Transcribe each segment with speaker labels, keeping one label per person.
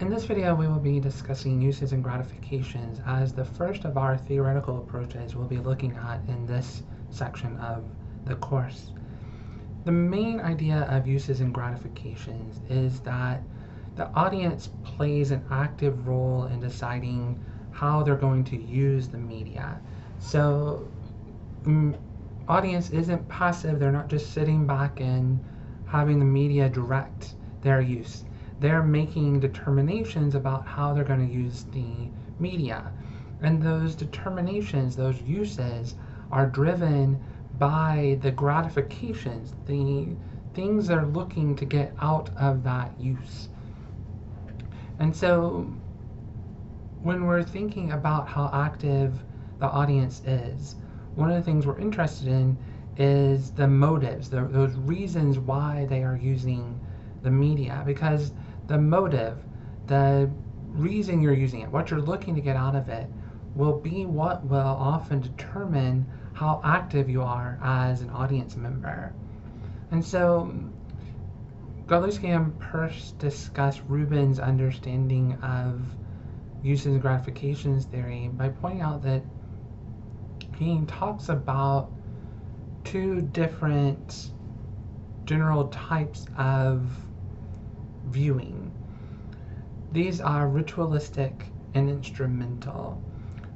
Speaker 1: In this video, we will be discussing uses and gratifications as the first of our theoretical approaches we'll be looking at in this section of the course. The main idea of uses and gratifications is that the audience plays an active role in deciding how they're going to use the media. So, audience isn't passive, they're not just sitting back and having the media direct their use. They're making determinations about how they're going to use the media. And those determinations, those uses, are driven by the gratifications, the things they're looking to get out of that use. And so when we're thinking about how active the audience is, one of the things we're interested in is the motives, those reasons why they are using the media, because the motive, the reason you're using it, what you're looking to get out of it, will be what will often determine how active you are as an audience member. And so Godlewski and Perse discuss Rubin's understanding of uses and gratifications theory by pointing out that he talks about two different general types of viewing. These are ritualistic and instrumental.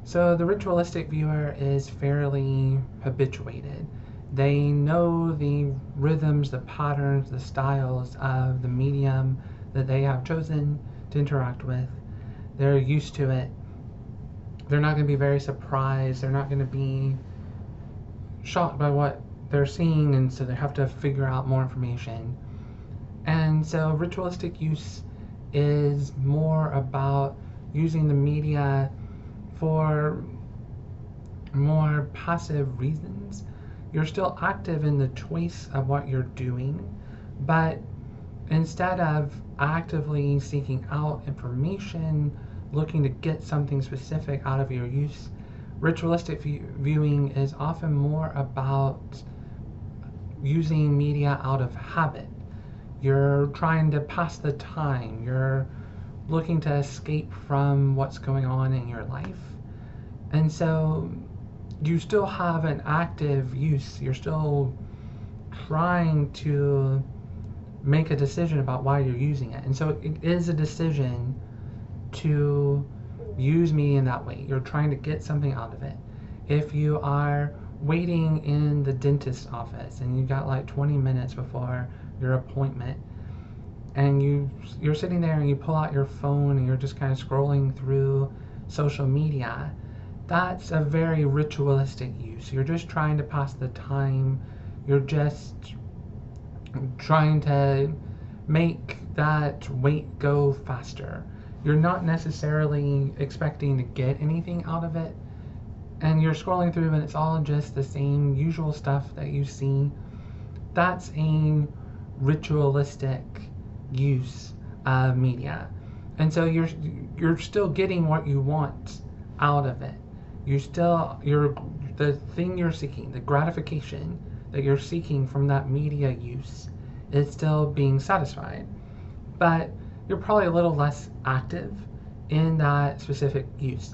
Speaker 1: So the ritualistic viewer is fairly habituated. They know the rhythms, the patterns, the styles of the medium that they have chosen to interact with. They're used to it. They're not going to be very surprised. They're not going to be shocked by what they're seeing, and so they have to figure out more information. And so ritualistic use is more about using the media for more passive reasons. You're still active in the choice of what you're doing, but instead of actively seeking out information, looking to get something specific out of your use, ritualistic viewing is often more about using media out of habit. You're trying to pass the time. You're looking to escape from what's going on in your life. And so you still have an active use. You're still trying to make a decision about why you're using it. And so it is a decision to use media in that way. You're trying to get something out of it. If you are waiting in the dentist's office and you got like 20 minutes before your appointment, and you're sitting there and you pull out your phone and you're just kind of scrolling through social media, that's a very ritualistic use. You're just trying to pass the time. You're just trying to make that wait go faster. You're not necessarily expecting to get anything out of it, and you're scrolling through and it's all just the same usual stuff that you see. That's a ritualistic use of media. And so you're still getting what you want out of it. The thing you're seeking, the gratification that you're seeking from that media use, is still being satisfied. But you're probably a little less active in that specific use.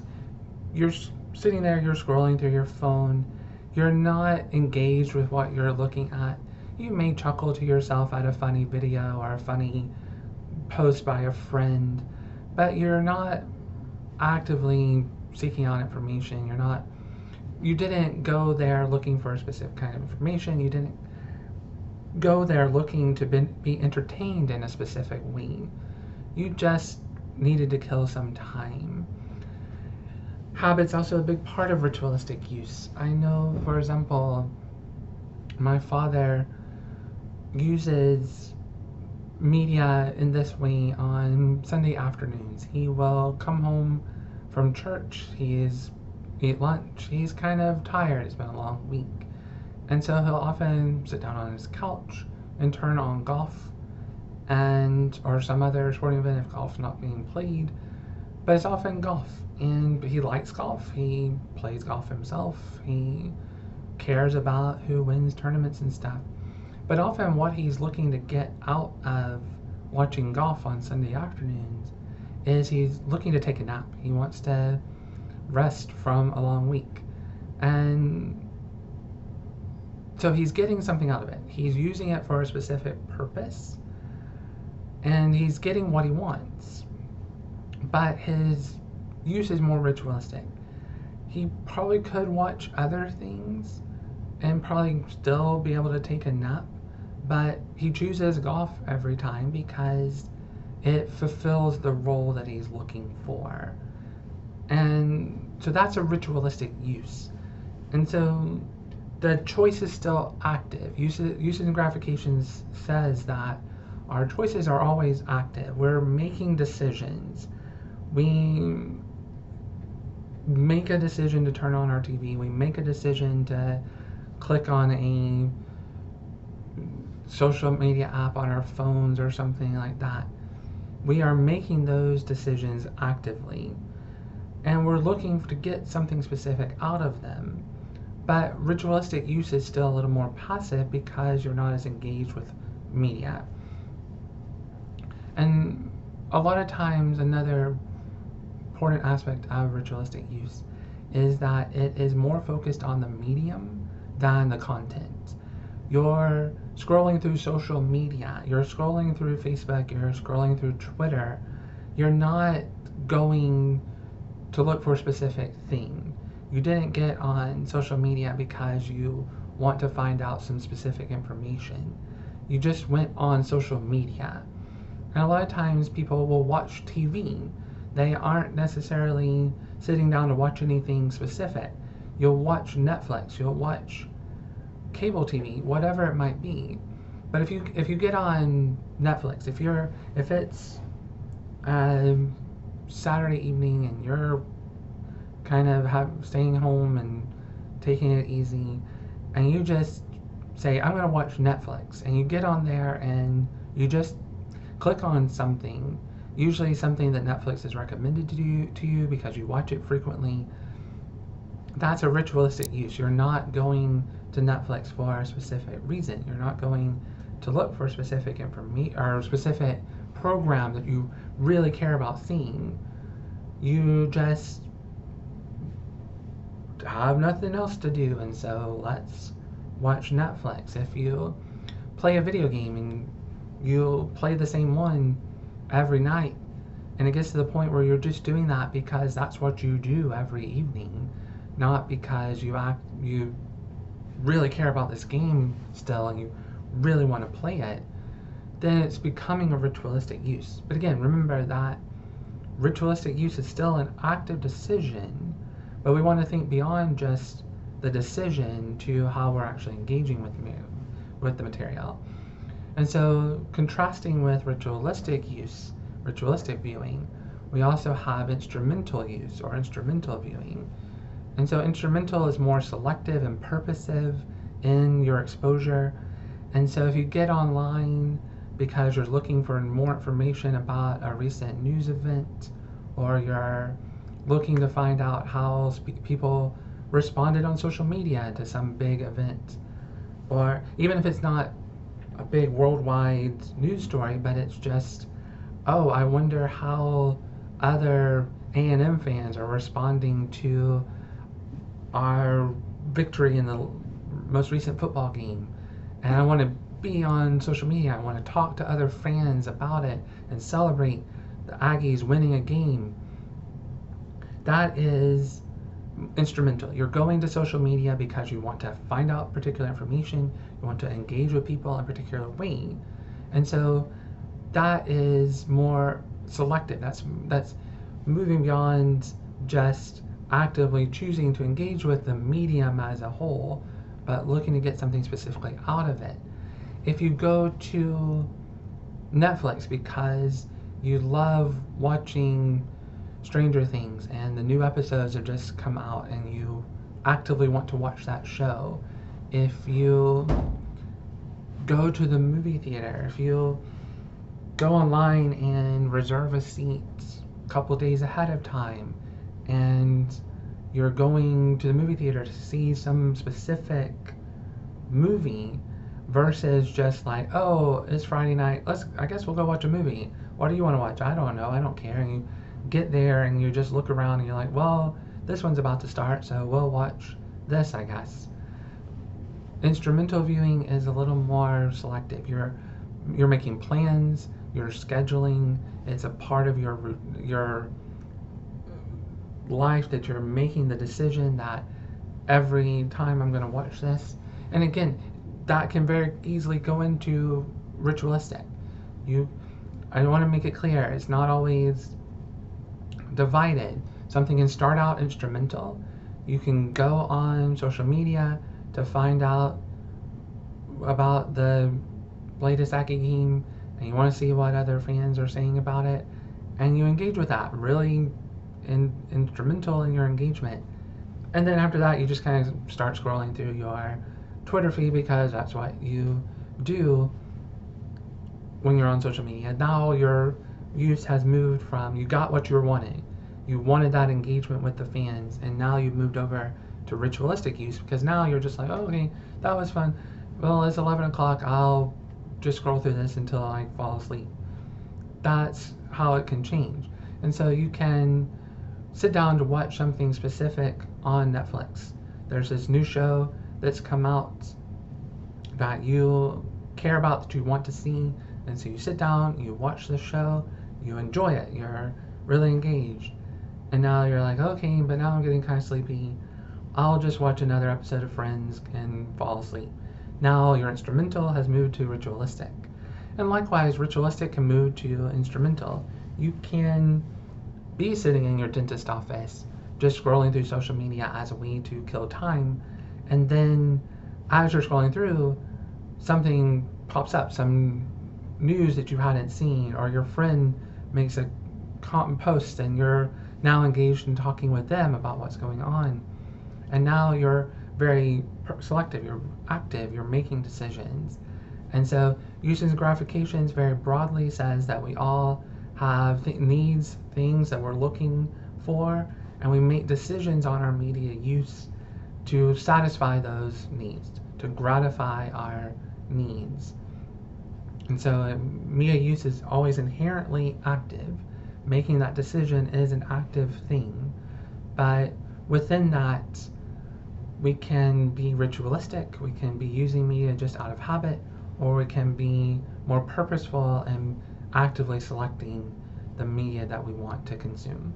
Speaker 1: You're sitting there, you're scrolling through your phone, you're not engaged with what you're looking at. You may chuckle to yourself at a funny video or a funny post by a friend, but you're not actively seeking out information. You didn't go there looking for a specific kind of information. You didn't go there looking to be entertained in a specific way. You just needed to kill some time. Habit's also a big part of ritualistic use. I know, for example, my father uses media in this way on Sunday afternoons. He will come home from church, he's eat lunch, he's kind of tired, it's been a long week. And so he'll often sit down on his couch and turn on golf or some other sporting event if golf's not being played. But it's often golf, and he likes golf, he plays golf himself, he cares about who wins tournaments and stuff. But often what he's looking to get out of watching golf on Sunday afternoons is he's looking to take a nap. He wants to rest from a long week. And so he's getting something out of it. He's using it for a specific purpose, and he's getting what he wants. But his use is more ritualistic. He probably could watch other things and probably still be able to take a nap, but he chooses golf every time because it fulfills the role that he's looking for. And so that's a ritualistic use. And so the choice is still active. Uses and gratifications says that our choices are always active. We're making decisions. We make a decision to turn on our TV. We make a decision to click on a social media app on our phones or something like that. We are making those decisions actively, and we're looking to get something specific out of them. But ritualistic use is still a little more passive because you're not as engaged with media. And a lot of times, another important aspect of ritualistic use is that it is more focused on the medium than the content. You're scrolling through social media, you're scrolling through Facebook, you're scrolling through Twitter. You're not going to look for a specific thing. You didn't get on social media because you want to find out some specific information. You just went on social media. And a lot of times people will watch TV. They aren't necessarily sitting down to watch anything specific. You'll watch Netflix, you'll watch cable TV, whatever it might be. But if you get on Netflix, if it's Saturday evening and you're kind of staying home and taking it easy, and you just say, I'm going to watch Netflix, and you get on there and you just click on something, usually something that Netflix has recommended to you because you watch it frequently. That's a ritualistic use. You're not going to Netflix for a specific reason. You're not going to look for specific information or specific program that you really care about seeing. You just have nothing else to do, and so let's watch Netflix. If you play a video game and you play the same one every night, and it gets to the point where you're just doing that because that's what you do every evening, not because you really care about this game still and you really want to play it, then it's becoming a ritualistic use. But again, remember that ritualistic use is still an active decision, but we want to think beyond just the decision to how we're actually engaging with the material. And so, contrasting with ritualistic use, ritualistic viewing, we also have instrumental use or instrumental viewing. And so instrumental is more selective and purposive in your exposure. And so if you get online because you're looking for more information about a recent news event, or you're looking to find out how people responded on social media to some big event, or even if it's not a big worldwide news story, but it's just, oh, I wonder how other A&M fans are responding to our victory in the most recent football game, and I want to be on social media. I want to talk to other fans about it and celebrate the Aggies winning a game. That is instrumental. You're going to social media because you want to find out particular information, you want to engage with people in a particular way, and so that is more selective. That's moving beyond just actively choosing to engage with the medium as a whole, but looking to get something specifically out of it. If you go to Netflix because you love watching Stranger Things and the new episodes have just come out and you actively want to watch that show, if you go to the movie theater, if you go online and reserve a seat a couple days ahead of time, and you're going to the movie theater to see some specific movie versus just like, oh, it's Friday night, I guess we'll go watch a movie. what do you want to watch? I don't know, I don't care. And you get there and you just look around and you're like, well, this one's about to start, so we'll watch this, I guess. Instrumental viewing is a little more selective. You're making plans, you're scheduling. It's a part of your life that you're making the decision that every time I'm going to watch this. And again, that can very easily go into ritualistic. I want to make it clear, it's not always divided. Something can start out instrumental. You can go on social media to find out about the latest Aki game, and you want to see what other fans are saying about it, and you engage with that, really instrumental in your engagement. And then after that, you just kind of start scrolling through your Twitter feed, because that's what you do when you're on social media. Now your use has moved from, you got what you were wanting. You wanted that engagement with the fans, and now you've moved over to ritualistic use, because now you're just like, oh, okay, that was fun. Well, it's 11 o'clock, I'll just scroll through this until I fall asleep. That's how it can change. And so you can sit down to watch something specific on Netflix. There's this new show that's come out that you care about, that you want to see, and so you sit down, you watch the show, you enjoy it, you're really engaged. And now you're like, okay, but now I'm getting kind of sleepy. I'll just watch another episode of Friends and fall asleep. Now your instrumental has moved to ritualistic. And likewise, ritualistic can move to instrumental. You can be sitting in your dentist office, just scrolling through social media as a way to kill time, and then as you're scrolling through, something pops up, some news that you hadn't seen, or your friend makes a post and you're now engaged in talking with them about what's going on. And now you're very selective, you're active, you're making decisions. And so using gratifications very broadly says that we all have needs, things that we're looking for, and we make decisions on our media use to satisfy those needs, to gratify our needs. And so media use is always inherently active. Making that decision is an active thing. But within that, we can be ritualistic, we can be using media just out of habit, or we can be more purposeful and actively selecting the media that we want to consume.